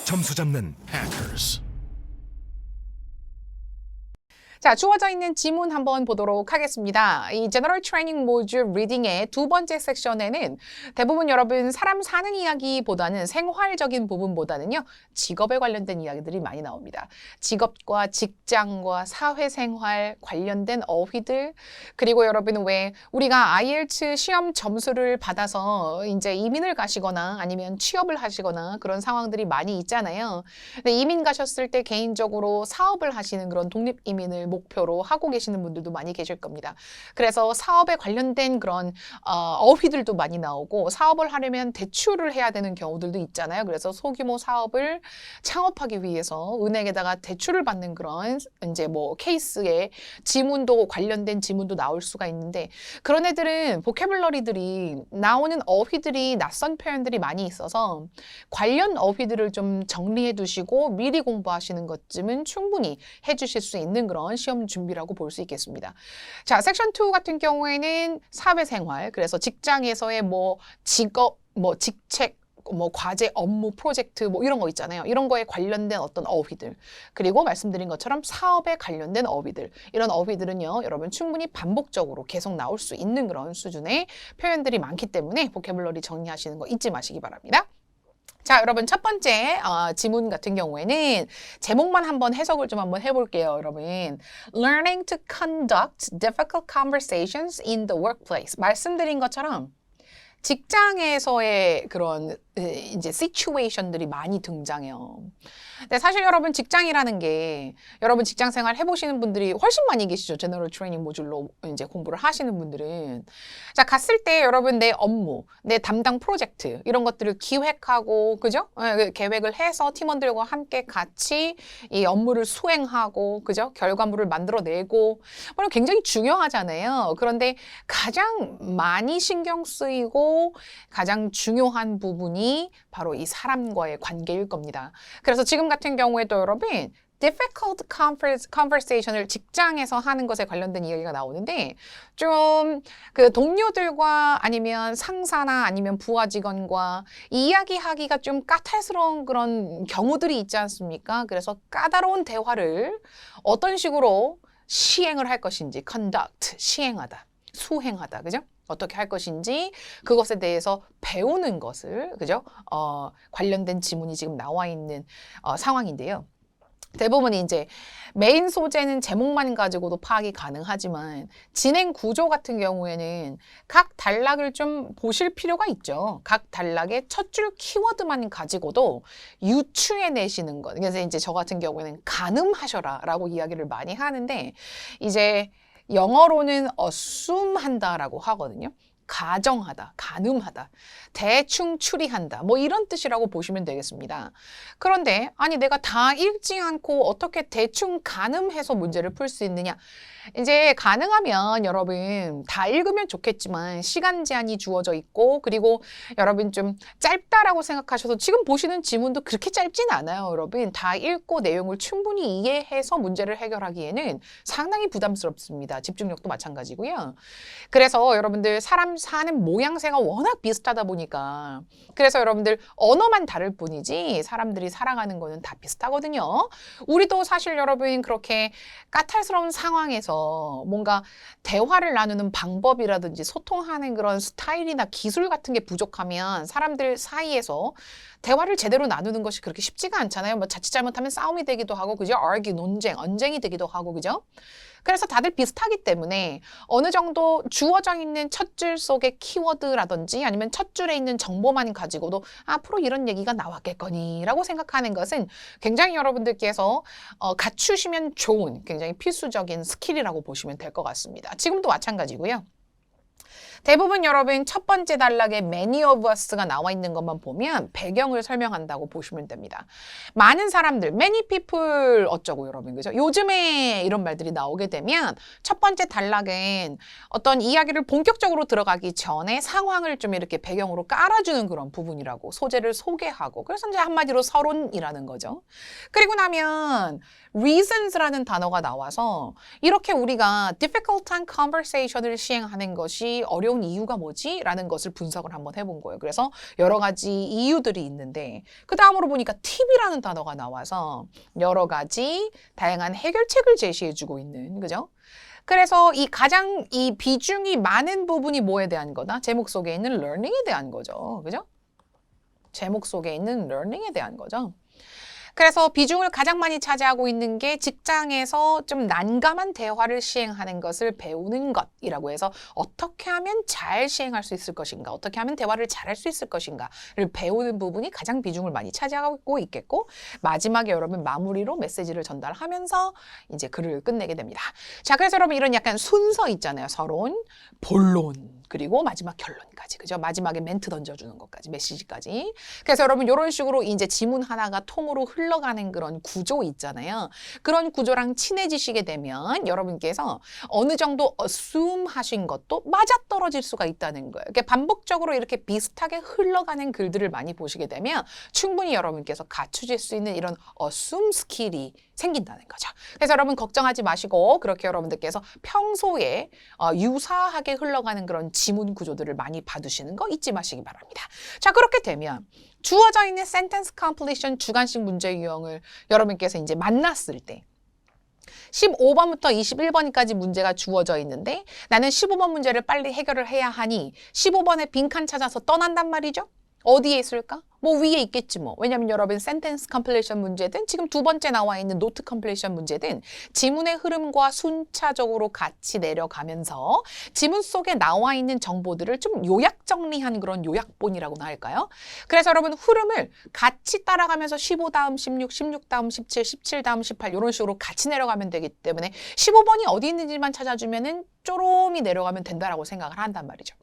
점수 잡는 Hackers. 자, 주어져 있는 지문 한번 보도록 하겠습니다. 이 General Training Module Reading의 두 번째 섹션에는 대부분 여러분 사람 사는 이야기보다는 생활적인 부분보다는요, 직업에 관련된 이야기들이 많이 나옵니다. 직업과 직장과 사회생활 관련된 어휘들, 그리고 여러분 왜 우리가 IELTS 시험 점수를 받아서 이제 이민을 가시거나 아니면 취업을 하시거나 그런 상황들이 많이 있잖아요. 근데 이민 가셨을 때 개인적으로 사업을 하시는 그런 독립이민을 목표로 하고 계시는 분들도 많이 계실 겁니다. 그래서 사업에 관련된 그런 어휘들도 많이 나오고 사업을 하려면 대출을 해야 되는 경우들도 있잖아요. 그래서 소규모 사업을 창업하기 위해서 은행에다가 대출을 받는 그런 이제 뭐 케이스에 지문도 관련된 지문도 나올 수가 있는데 그런 애들은 보캐블러리들이 나오는 어휘들이 낯선 표현들이 많이 있어서 관련 어휘들을 좀 정리해 두시고 미리 공부하시는 것쯤은 충분히 해주실 수 있는 그런 시험 준비라고 볼 수 있겠습니다. 자, 섹션 2 같은 경우에는 사회생활, 그래서 직장에서의 뭐 직업, 뭐 직책, 뭐 과제, 업무, 프로젝트 뭐 이런 거 있잖아요. 이런 거에 관련된 어떤 어휘들, 그리고 말씀드린 것처럼 사업에 관련된 어휘들, 이런 어휘들은요, 여러분 충분히 반복적으로 계속 나올 수 있는 그런 수준의 표현들이 많기 때문에 보캐블러리 정리하시는 거 잊지 마시기 바랍니다. 자, 여러분 첫 번째 지문 같은 경우에는 제목만 한번 해석을 좀 한번 해볼게요, 여러분. Learning to conduct difficult conversations in the workplace. 말씀드린 것처럼 직장에서의 그런 이제 시츄에이션들이 많이 등장해요. 근데 사실 여러분 직장이라는 게 여러분 직장 생활 해보시는 분들이 훨씬 많이 계시죠. 제너럴 트레이닝 모듈로 이제 공부를 하시는 분들은. 자, 갔을 때 여러분 내 업무, 내 담당 프로젝트 이런 것들을 기획하고, 그죠? 계획을 해서 팀원들과 함께 같이 이 업무를 수행하고, 그죠? 결과물을 만들어내고, 물론 굉장히 중요하잖아요. 그런데 가장 많이 신경 쓰이고 가장 중요한 부분이 바로 이 사람과의 관계일 겁니다. 그래서 지금 같은 경우에도 여러분 difficult conversation을 직장에서 하는 것에 관련된 이야기가 나오는데 좀 그 동료들과 아니면 상사나 아니면 부하 직원과 이야기하기가 좀 까탈스러운 그런 경우들이 있지 않습니까? 그래서 까다로운 대화를 어떤 식으로 시행을 할 것인지 conduct, 시행하다, 수행하다, 그죠? 어떻게 할 것인지 그것에 대해서 배우는 것을, 그죠? 관련된 지문이 지금 나와 있는 상황인데요. 대부분 이제 메인 소재는 제목만 가지고도 파악이 가능하지만 진행 구조 같은 경우에는 각 단락을 좀 보실 필요가 있죠. 각 단락의 첫 줄 키워드만 가지고도 유추해내시는 것. 그래서 이제 저 같은 경우에는 가늠하셔라 라고 이야기를 많이 하는데 이제 영어로는 assume 한다라고 하거든요. 가정하다, 가늠하다, 대충 추리한다, 뭐 이런 뜻이라고 보시면 되겠습니다. 그런데 아니 내가 다 읽지 않고 어떻게 대충 가늠해서 문제를 풀 수 있느냐? 이제 가능하면 여러분 다 읽으면 좋겠지만 시간 제한이 주어져 있고 그리고 여러분 좀 짧다라고 생각하셔서 지금 보시는 지문도 그렇게 짧진 않아요, 여러분. 다 읽고 내용을 충분히 이해해서 문제를 해결하기에는 상당히 부담스럽습니다. 집중력도 마찬가지고요. 그래서 여러분들 사람 사는 모양새가 워낙 비슷하다 보니까 그래서 여러분들 언어만 다를 뿐이지 사람들이 살아가는 거는 다 비슷하거든요. 우리도 사실 여러분 그렇게 까탈스러운 상황에서 뭔가 대화를 나누는 방법이라든지 소통하는 그런 스타일이나 기술 같은 게 부족하면 사람들 사이에서 대화를 제대로 나누는 것이 그렇게 쉽지가 않잖아요. 뭐 자칫 잘못하면 싸움이 되기도 하고, 그죠? argue, 논쟁, 언쟁이 되기도 하고, 그죠? 그래서 다들 비슷하기 때문에 어느 정도 주어져 있는 첫 줄 속의 키워드라든지 아니면 첫 줄에 있는 정보만 가지고도 앞으로 이런 얘기가 나왔겠거니라고 생각하는 것은 굉장히 여러분들께서 갖추시면 좋은 굉장히 필수적인 스킬이라고 보시면 될 것 같습니다. 지금도 마찬가지고요. 대부분 여러분 첫 번째 단락에 many of us가 나와 있는 것만 보면 배경을 설명한다고 보시면 됩니다. 많은 사람들, many people 어쩌고 여러분, 그죠? 요즘에 이런 말들이 나오게 되면 첫 번째 단락은 어떤 이야기를 본격적으로 들어가기 전에 상황을 좀 이렇게 배경으로 깔아주는 그런 부분이라고 소재를 소개하고 그래서 이제 한마디로 서론이라는 거죠. 그리고 나면 reasons라는 단어가 나와서 이렇게 우리가 difficult conversation을 시행하는 것이 어려운 어려운 이유가 뭐지? 라는 것을 분석을 한번 해본 거예요. 그래서 여러 가지 이유들이 있는데 그 다음으로 보니까 팁이라는 단어가 나와서 여러 가지 다양한 해결책을 제시해주고 있는, 그죠? 그래서 이 비중이 많은 부분이 뭐에 대한 거다? 제목 속에 있는 learning에 대한 거죠. 그죠? 제목 속에 있는 learning에 대한 거죠. 그래서 비중을 가장 많이 차지하고 있는 게 직장에서 좀 난감한 대화를 시행하는 것을 배우는 것이라고 해서 어떻게 하면 잘 시행할 수 있을 것인가, 어떻게 하면 대화를 잘할 수 있을 것인가를 배우는 부분이 가장 비중을 많이 차지하고 있겠고, 마지막에 여러분 마무리로 메시지를 전달하면서 이제 글을 끝내게 됩니다. 자, 그래서 여러분 이런 약간 순서 있잖아요. 서론, 본론, 그리고 마지막 결론까지, 그죠? 마지막에 멘트 던져주는 것까지, 메시지까지. 그래서 여러분 이런 식으로 이제 지문 하나가 통으로 흘러가는 그런 구조 있잖아요. 그런 구조랑 친해지시게 되면 여러분께서 어느 정도 assume 하신 것도 맞아떨어질 수가 있다는 거예요. 이렇게 반복적으로 이렇게 비슷하게 흘러가는 글들을 많이 보시게 되면 충분히 여러분께서 갖추실 수 있는 이런 assume 스킬이 생긴다는 거죠. 그래서 여러분 걱정하지 마시고 그렇게 여러분들께서 평소에 유사하게 흘러가는 그런 지문 구조들을 많이 봐두시는 거 잊지 마시기 바랍니다. 자, 그렇게 되면 주어져 있는 sentence completion 주관식 문제 유형을 여러분께서 이제 만났을 때 15번부터 21번까지 문제가 주어져 있는데 나는 15번 문제를 빨리 해결을 해야 하니 15번에 빈칸 찾아서 떠난단 말이죠. 어디에 있을까? 뭐 위에 있겠지 뭐. 왜냐면 여러분 센텐스 컴플리션 문제든 지금 두 번째 나와 있는 노트 컴플리션 문제든 지문의 흐름과 순차적으로 같이 내려가면서 지문 속에 나와 있는 정보들을 좀 요약 정리한 그런 요약본이라고나 할까요? 그래서 여러분 흐름을 같이 따라가면서 15 다음 16, 16 다음 17, 17 다음 18 이런 식으로 같이 내려가면 되기 때문에 15번이 어디 있는지만 찾아주면은 쪼롬이 내려가면 된다라고 생각을 한단 말이죠.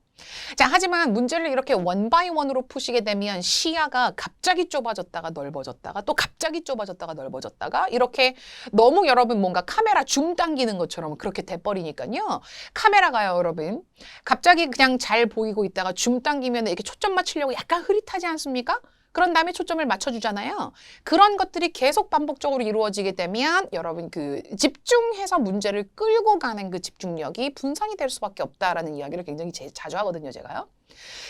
자, 하지만 문제를 이렇게 원 바이 원으로 푸시게 되면 시야가 갑자기 좁아졌다가 넓어졌다가 또 갑자기 좁아졌다가 넓어졌다가 이렇게 너무 여러분 뭔가 카메라 줌 당기는 것처럼 그렇게 돼버리니까요. 카메라가요, 여러분. 갑자기 그냥 잘 보이고 있다가 줌 당기면 이렇게 초점 맞추려고 약간 흐릿하지 않습니까? 그런 다음에 초점을 맞춰주잖아요. 그런 것들이 계속 반복적으로 이루어지게 되면 여러분 그 집중해서 문제를 끌고 가는 그 집중력이 분산이 될 수밖에 없다라는 이야기를 굉장히 자주 하거든요, 제가요.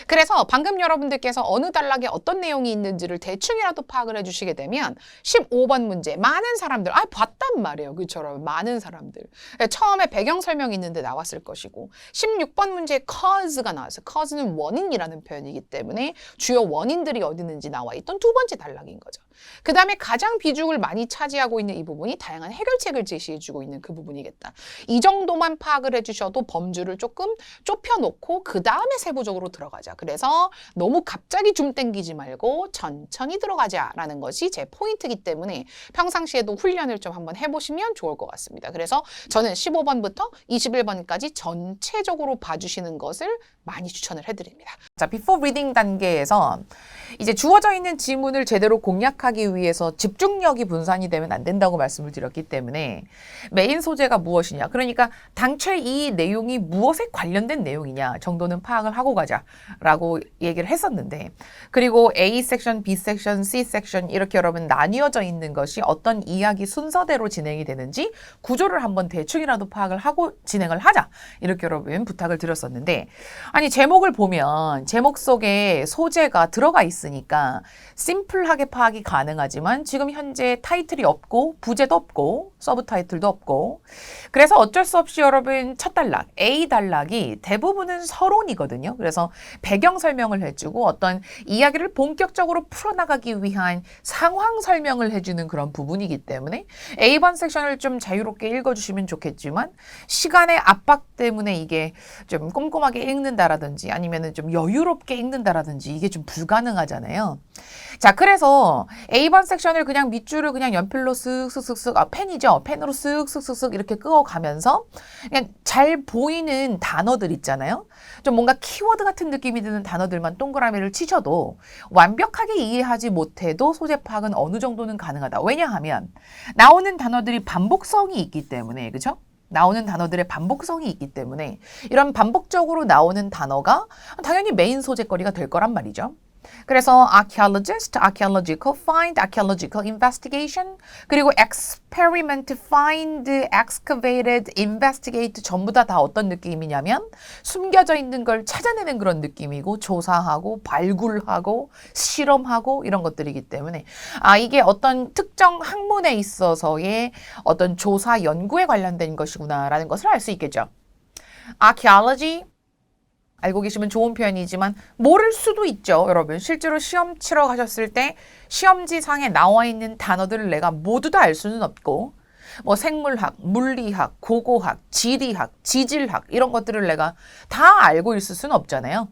그래서 방금 여러분들께서 어느 단락에 어떤 내용이 있는지를 대충이라도 파악을 해주시게 되면 15번 문제 많은 사람들 봤단 말이에요. 그처럼 많은 사람들 처음에 배경 설명이 있는데 나왔을 것이고 16번 문제에 cause가 나왔어요. cause는 원인이라는 표현이기 때문에 주요 원인들이 어디 있는지 나와 있던 두 번째 단락인 거죠. 그 다음에 가장 비중을 많이 차지하고 있는 이 부분이 다양한 해결책을 제시해주고 있는 그 부분이겠다. 이 정도만 파악을 해주셔도 범주를 조금 좁혀놓고 그 다음에 세부적으로 들어가자. 그래서 너무 갑자기 줌 땡기지 말고 천천히 들어가자라는 것이 제 포인트이기 때문에 평상시에도 훈련을 좀 한번 해보시면 좋을 것 같습니다. 그래서 저는 15번부터 21번까지 전체적으로 봐주시는 것을 많이 추천을 해드립니다. 자, before reading 단계에서 이제 주어져 있는 지문을 제대로 공략하기 위해서 집중력이 분산이 되면 안 된다고 말씀을 드렸기 때문에 메인 소재가 무엇이냐, 그러니까 당최 이 내용이 무엇에 관련된 내용이냐 정도는 파악을 하고 가자라고 얘기를 했었는데, 그리고 A 섹션, B 섹션, C 섹션 이렇게 여러분 나뉘어져 있는 것이 어떤 이야기 순서대로 진행이 되는지 구조를 한번 대충이라도 파악을 하고 진행을 하자 이렇게 여러분 부탁을 드렸었는데, 아니 제목을 보면 제목 속에 소재가 들어가 있으니까 심플하게 파악이 가능하지만 지금 현재 타이틀이 없고 부제도 없고 서브 타이틀도 없고, 그래서 어쩔 수 없이 여러분 첫 단락 A 단락이 대부분은 서론이거든요. 그래서 배경 설명을 해주고 어떤 이야기를 본격적으로 풀어나가기 위한 상황 설명을 해주는 그런 부분이기 때문에 A번 섹션을 좀 자유롭게 읽어주시면 좋겠지만 시간의 압박 때문에 이게 좀 꼼꼼하게 읽는다라든지 아니면은 좀 여유롭게 읽는다라든지 이게 좀 불가능하잖아요. 자, 그래서 A번 섹션을 그냥 밑줄을 그냥 연필로 쓱쓱쓱쓱, 펜이죠. 펜으로 쓱쓱쓱쓱 이렇게 끄어가면서 그냥 잘 보이는 단어들 있잖아요. 좀 뭔가 키워드 같은 느낌이 드는 단어들만 동그라미를 치셔도 완벽하게 이해하지 못해도 소재 파악은 어느 정도는 가능하다. 왜냐하면 나오는 단어들이 반복성이 있기 때문에, 그렇죠? 나오는 단어들의 반복성이 있기 때문에 이런 반복적으로 나오는 단어가 당연히 메인 소재거리가 될 거란 말이죠. 그래서 archaeologist, archaeological find, archaeological investigation, 그리고 experiment, find, excavated, investigate 전부 다 어떤 느낌이냐면 숨겨져 있는 걸 찾아내는 그런 느낌이고 조사하고 발굴하고 실험하고 이런 것들이기 때문에 이게 어떤 특정 학문에 있어서의 어떤 조사 연구에 관련된 것이구나라는 것을 알 수 있겠죠. archaeology 알고 계시면 좋은 표현이지만 모를 수도 있죠. 여러분 실제로 시험 치러 가셨을 때 시험지상에 나와 있는 단어들을 내가 모두 다 알 수는 없고 뭐 생물학, 물리학, 고고학, 지리학, 지질학 이런 것들을 내가 다 알고 있을 수는 없잖아요.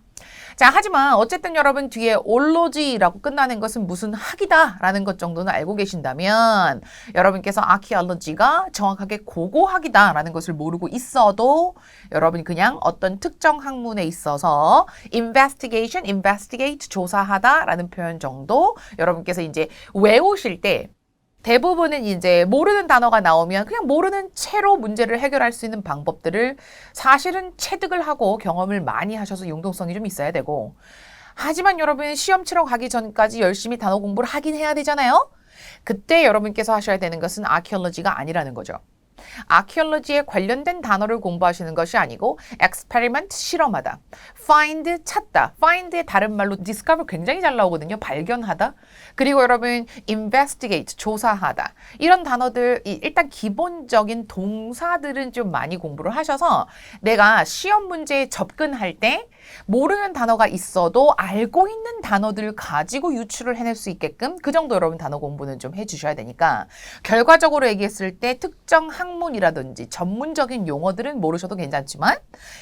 자, 하지만 어쨌든 여러분 뒤에 올로지라고 끝나는 것은 무슨 학이다라는 것 정도는 알고 계신다면 여러분께서 archaeology가 정확하게 고고학이다라는 것을 모르고 있어도 여러분 그냥 어떤 특정 학문에 있어서 investigation, investigate, 조사하다라는 표현 정도 여러분께서 이제 외우실 때 대부분은 이제 모르는 단어가 나오면 그냥 모르는 채로 문제를 해결할 수 있는 방법들을 사실은 체득을 하고 경험을 많이 하셔서 융통성이 좀 있어야 되고 하지만 여러분 시험 치러 가기 전까지 열심히 단어 공부를 하긴 해야 되잖아요. 그때 여러분께서 하셔야 되는 것은 archaeology가 아니라는 거죠. archaeology에 관련된 단어를 공부하시는 것이 아니고 experiment 실험하다, find 찾다, find의 다른 말로 discover 굉장히 잘 나오거든요. 발견하다. 그리고 여러분 investigate 조사하다 이런 단어들 일단 기본적인 동사들은 좀 많이 공부를 하셔서 내가 시험 문제에 접근할 때 모르는 단어가 있어도 알고 있는 단어들을 가지고 유추를 해낼 수 있게끔 그 정도 여러분 단어 공부는 좀 해주셔야 되니까 결과적으로 얘기했을 때 특정 학문이라든지 전문적인 용어들은 모르셔도 괜찮지만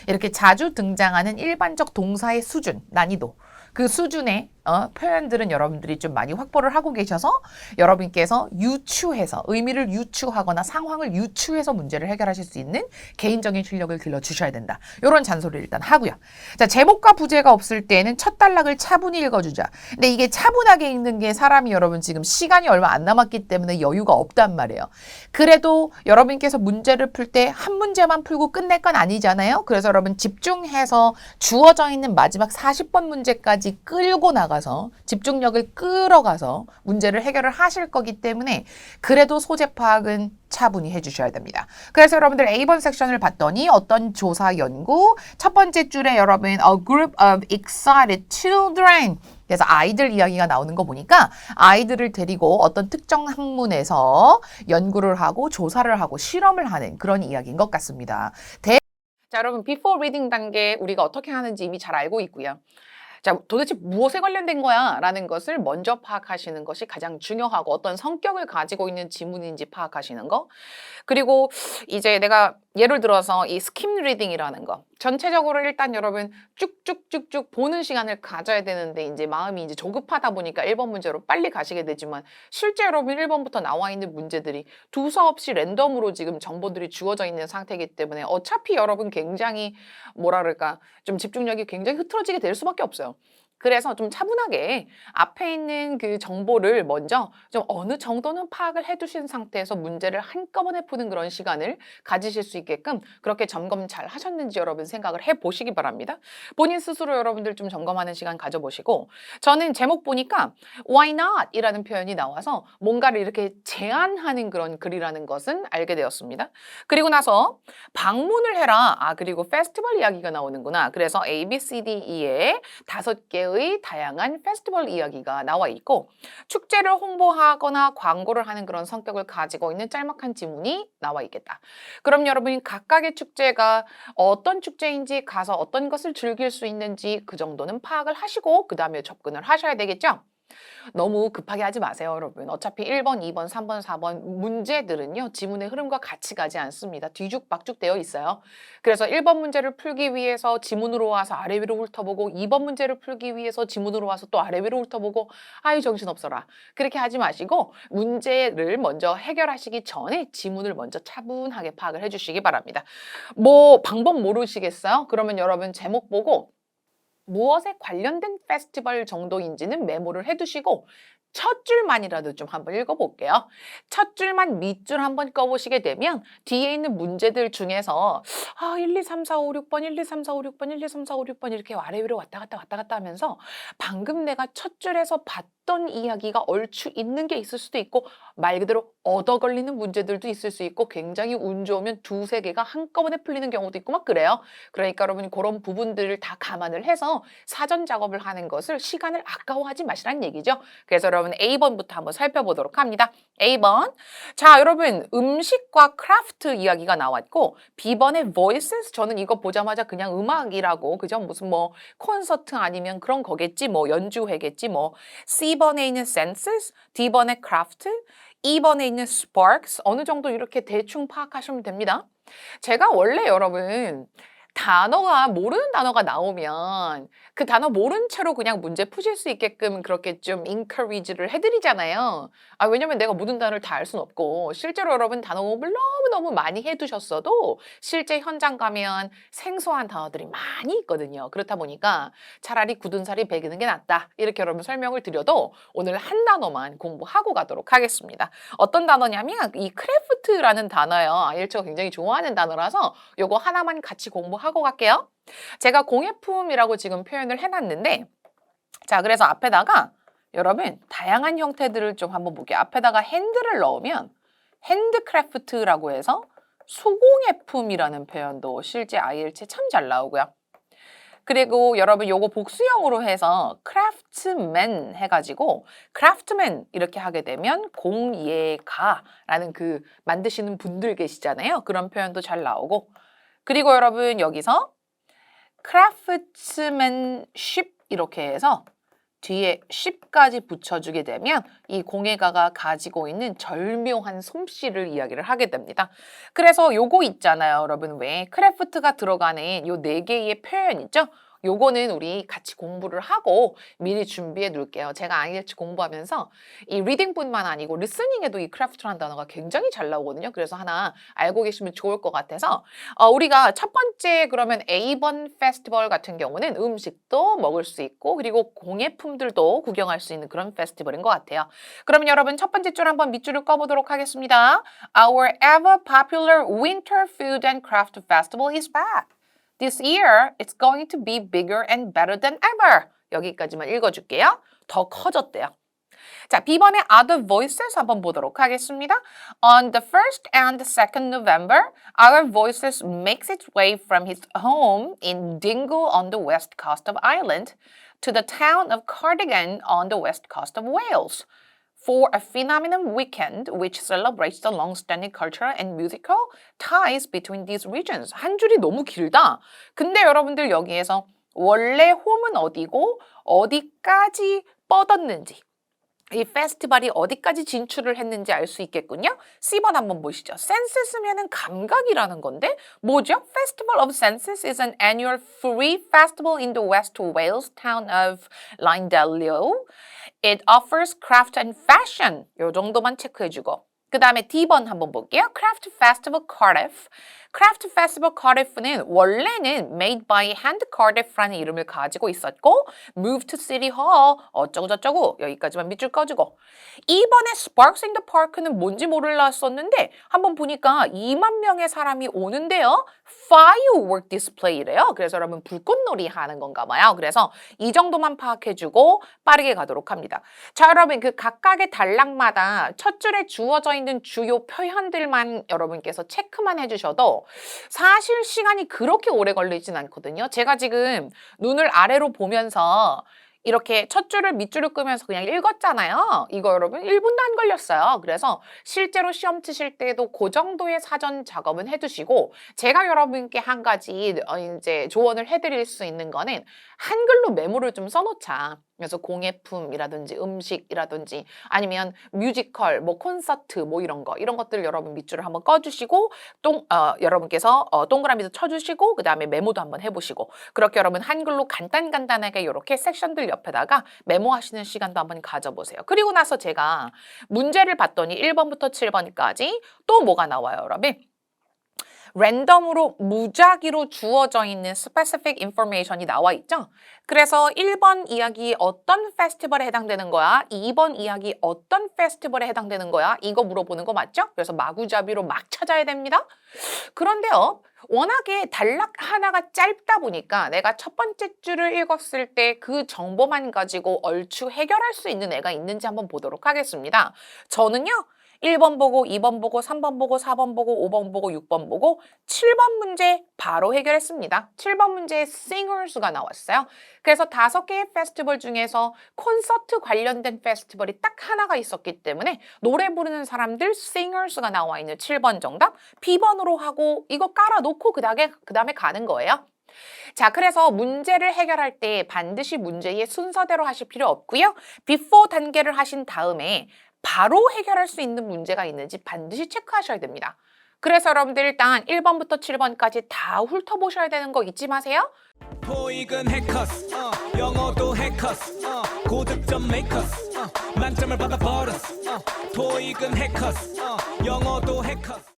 이렇게 자주 등장하는 일반적 동사의 수준, 난이도 그 수준의 표현들은 여러분들이 좀 많이 확보를 하고 계셔서 여러분께서 유추해서 의미를 유추하거나 상황을 유추해서 문제를 해결하실 수 있는 개인적인 실력을 길러주셔야 된다. 이런 잔소리를 일단 하고요. 자, 제목과 부제가 없을 때는 첫 단락을 차분히 읽어주자. 근데 이게 차분하게 읽는 게 사람이 여러분 지금 시간이 얼마 안 남았기 때문에 여유가 없단 말이에요. 그래도 여러분께서 문제를 풀 때 한 문제만 풀고 끝낼 건 아니잖아요. 그래서 여러분 집중해서 주어져 있는 마지막 40번 문제까지 끌고 나가서 집중력을 끌어가서 문제를 해결을 하실 거기 때문에 그래도 소재 파악은 차분히 해주셔야 됩니다. 그래서 여러분들 A번 섹션을 봤더니 어떤 조사 연구 첫 번째 줄에 여러분 A group of excited children 그래서 아이들 이야기가 나오는 거 보니까 아이들을 데리고 어떤 특정 학문에서 연구를 하고 조사를 하고 실험을 하는 그런 이야기인 것 같습니다. 자, 여러분 before reading 단계 우리가 어떻게 하는지 이미 잘 알고 있고요. 자, 도대체 무엇에 관련된 거야? 라는 것을 먼저 파악하시는 것이 가장 중요하고 어떤 성격을 가지고 있는 지문인지 파악하시는 거. 그리고 이제 내가 예를 들어서 이 스kim 리딩이라는 거. 전체적으로 일단 여러분 쭉쭉쭉쭉 보는 시간을 가져야 되는데 이제 마음이 이제 조급하다 보니까 1번 문제로 빨리 가시게 되지만 실제 여러분 1번부터 나와 있는 문제들이 두서없이 랜덤으로 지금 정보들이 주어져 있는 상태이기 때문에 어차피 여러분 굉장히 뭐라 그럴까 좀 집중력이 굉장히 흐트러지게 될 수밖에 없어요. 그래서 좀 차분하게 앞에 있는 그 정보를 먼저 좀 어느 정도는 파악을 해두신 상태에서 문제를 한꺼번에 푸는 그런 시간을 가지실 수 있게끔 그렇게 점검 잘 하셨는지 여러분 생각을 해보시기 바랍니다. 본인 스스로 여러분들 좀 점검하는 시간 가져보시고 저는 제목 보니까 why not? 이라는 표현이 나와서 뭔가를 이렇게 제안하는 그런 글이라는 것은 알게 되었습니다. 그리고 나서 방문을 해라. 그리고 페스티벌 이야기가 나오는구나. 그래서 A, B, C, D, E의 5개의 다양한 페스티벌 이야기가 나와 있고 축제를 홍보하거나 광고를 하는 그런 성격을 가지고 있는 짤막한 지문이 나와 있겠다. 그럼 여러분이 각각의 축제가 어떤 축제인지 가서 어떤 것을 즐길 수 있는지 그 정도는 파악을 하시고 그 다음에 접근을 하셔야 되겠죠. 너무 급하게 하지 마세요, 여러분. 어차피 1번, 2번, 3번, 4번 문제들은요. 지문의 흐름과 같이 가지 않습니다. 뒤죽박죽 되어 있어요. 그래서 1번 문제를 풀기 위해서 지문으로 와서 아래 위로 훑어보고 2번 문제를 풀기 위해서 지문으로 와서 또 아래 위로 훑어보고 아유 정신없어라. 그렇게 하지 마시고 문제를 먼저 해결하시기 전에 지문을 먼저 차분하게 파악을 해주시기 바랍니다. 뭐 방법 모르시겠어요? 그러면 여러분 제목 보고 무엇에 관련된 페스티벌 정도인지는 메모를 해두시고 첫 줄만이라도 좀 한번 읽어볼게요. 첫 줄만 밑줄 한번 꺼보시게 되면 뒤에 있는 문제들 중에서 1, 2, 3, 4, 5, 6번, 1, 2, 3, 4, 5, 6번, 1, 2, 3, 4, 5, 6번 이렇게 아래 위로 왔다 갔다 하면서 방금 내가 첫 줄에서 봤던 이야기가 얼추 있는 게 있을 수도 있고 말 그대로 얻어 걸리는 문제들도 있을 수 있고 굉장히 운 좋으면 두세 개가 한꺼번에 풀리는 경우도 있고 막 그래요. 그러니까 여러분이 그런 부분들을 다 감안을 해서 사전 작업을 하는 것을 시간을 아까워하지 마시라는 얘기죠. 그래서 여러분 A번부터 한번 살펴보도록 합니다. A번. 자, 여러분 음식과 크래프트 이야기가 나왔고 B번의 voices 저는 이거 보자마자 그냥 음악이라고 그죠? 무슨 뭐 콘서트 아니면 그런 거겠지 뭐 연주회겠지 뭐 C번에 있는 senses, D번의 craft, E번에 있는 sparks 어느 정도 이렇게 대충 파악하시면 됩니다. 제가 원래 여러분 단어가 모르는 단어가 나오면 그 단어 모른 채로 그냥 문제 푸실 수 있게끔 그렇게 좀 encourage를 해드리잖아요. 왜냐면 내가 모든 단어를 다 알 수는 없고 실제로 여러분 단어 공부를 너무너무 많이 해두셨어도 실제 현장 가면 생소한 단어들이 많이 있거든요. 그렇다 보니까 차라리 굳은 살이 배기는 게 낫다. 이렇게 여러분 설명을 드려도 오늘 한 단어만 공부하고 가도록 하겠습니다. 어떤 단어냐면 이 크래프트라는 단어요. 아이엘츠가 굉장히 좋아하는 단어라서 요거 하나만 같이 공부하고 갈게요. 제가 공예품이라고 지금 표현을 해놨는데 자 그래서 앞에다가 여러분 다양한 형태들을 좀 한번 볼게요. 앞에다가 핸드를 넣으면 핸드크래프트라고 해서 수공예품이라는 표현도 실제 IELTS에 참 잘 나오고요. 그리고 여러분 요거 복수형으로 해서 craftsman 해가지고 craftsman 이렇게 하게 되면 공예가라는 그 만드시는 분들 계시잖아요. 그런 표현도 잘 나오고 그리고 여러분 여기서 craftsmanship 이렇게 해서 뒤에 ship까지 붙여주게 되면 이 공예가가 가지고 있는 절묘한 솜씨를 이야기를 하게 됩니다. 그래서 요거 있잖아요. 여러분 왜 크래프트가 들어가는 요 4개의 표현 있죠? 요거는 우리 같이 공부를 하고 미리 준비해 놓을게요. 제가 IELTS 공부하면서 이 리딩뿐만 아니고 리스닝에도 이 크래프트라는 단어가 굉장히 잘 나오거든요. 그래서 하나 알고 계시면 좋을 것 같아서 우리가 첫 번째 그러면 A번 페스티벌 같은 경우는 음식도 먹을 수 있고 그리고 공예품들도 구경할 수 있는 그런 페스티벌인 것 같아요. 그러면 여러분 첫 번째 줄 한번 밑줄을 꺼보도록 하겠습니다. Our ever popular winter food and craft festival is back. This year, it's going to be bigger and better than ever. 여기까지만 읽어줄게요. 더 커졌대요. 자, B번의 other voices 한번 보도록 하겠습니다. On the 1st and 2nd November, our voices makes its way from his home in Dingle on the west coast of Ireland to the town of Cardigan on the west coast of Wales. For a phenomenal weekend which celebrates the long-standing cultural and musical ties between these regions. 한 줄이 너무 길다. 근데 여러분들 여기에서 원래 홈은 어디고 어디까지 뻗었는지 이 페스티벌이 어디까지 진출을 했는지 알 수 있겠군요. C번 한번 보시죠. Senses면은 감각이라는 건데 뭐죠? Festival of Senses is an annual free festival in the West Wales town of Llandelio. It offers craft and fashion. 요 정도만 체크해주고 그 다음에 D번 한번 볼게요. Craft Festival Cardiff. Craft Festival Cardiff는 원래는 Made by Hand Cardiff라는 이름을 가지고 있었고 Moved to City Hall 어쩌고 저쩌고 여기까지만 밑줄 꺼주고 2번에 Sparks in the Park는 뭔지 몰랐었는데 한번 보니까 2만 명의 사람이 오는데요. Firework Display래요. 그래서 여러분 불꽃놀이 하는 건가 봐요. 그래서 이 정도만 파악해주고 빠르게 가도록 합니다. 자 여러분 그 각각의 단락마다 첫 줄에 주어져 있는 주요 표현들만 여러분께서 체크만 해주셔도 사실 시간이 그렇게 오래 걸리진 않거든요. 제가 지금 눈을 아래로 보면서 이렇게 첫 줄을 밑줄을 끄면서 그냥 읽었잖아요. 이거 여러분 1분도 안 걸렸어요. 그래서 실제로 시험 치실 때도 그 정도의 사전 작업은 해두시고 제가 여러분께 한 가지 이제 조언을 해드릴 수 있는 거는 한글로 메모를 좀 써놓자. 그래서 공예품이라든지 음식이라든지 아니면 뮤지컬, 뭐 콘서트 뭐 이런 것들 여러분 밑줄을 한번 꺼주시고 여러분께서 동그라미도 쳐주시고 그 다음에 메모도 한번 해보시고 그렇게 여러분 한글로 간단하게 이렇게 섹션들 옆에다가 메모하시는 시간도 한번 가져보세요. 그리고 나서 제가 문제를 봤더니 1번부터 7번까지 또 뭐가 나와요, 여러분? 랜덤으로 무작위로 주어져 있는 specific information이 나와 있죠. 그래서 1번 이야기 어떤 페스티벌에 해당되는 거야? 2번 이야기 어떤 페스티벌에 해당되는 거야? 이거 물어보는 거 맞죠? 그래서 마구잡이로 막 찾아야 됩니다. 그런데요. 워낙에 단락 하나가 짧다 보니까 내가 첫 번째 줄을 읽었을 때 그 정보만 가지고 얼추 해결할 수 있는 애가 있는지 한번 보도록 하겠습니다. 저는요. 1번 보고 2번 보고 3번 보고 4번 보고 5번 보고 6번 보고 7번 문제 바로 해결했습니다. 7번 문제에 singers가 나왔어요. 그래서 5개의 페스티벌 중에서 콘서트 관련된 페스티벌이 딱 하나가 있었기 때문에 노래 부르는 사람들 singers가 나와 있는 7번 정답 B번으로 하고 이거 깔아놓고 그 다음에 가는 거예요. 자, 그래서 문제를 해결할 때 반드시 문제의 순서대로 하실 필요 없고요. before 단계를 하신 다음에 바로 해결할 수 있는 문제가 있는지 반드시 체크하셔야 됩니다. 그래서 여러분들 일단 1번부터 7번까지 다 훑어보셔야 되는 거 잊지 마세요. 토익은 해커스 영어도 해커스 고득점 메이커스 만점을 받아 버렸어 토익은 해커스 영어도 해커스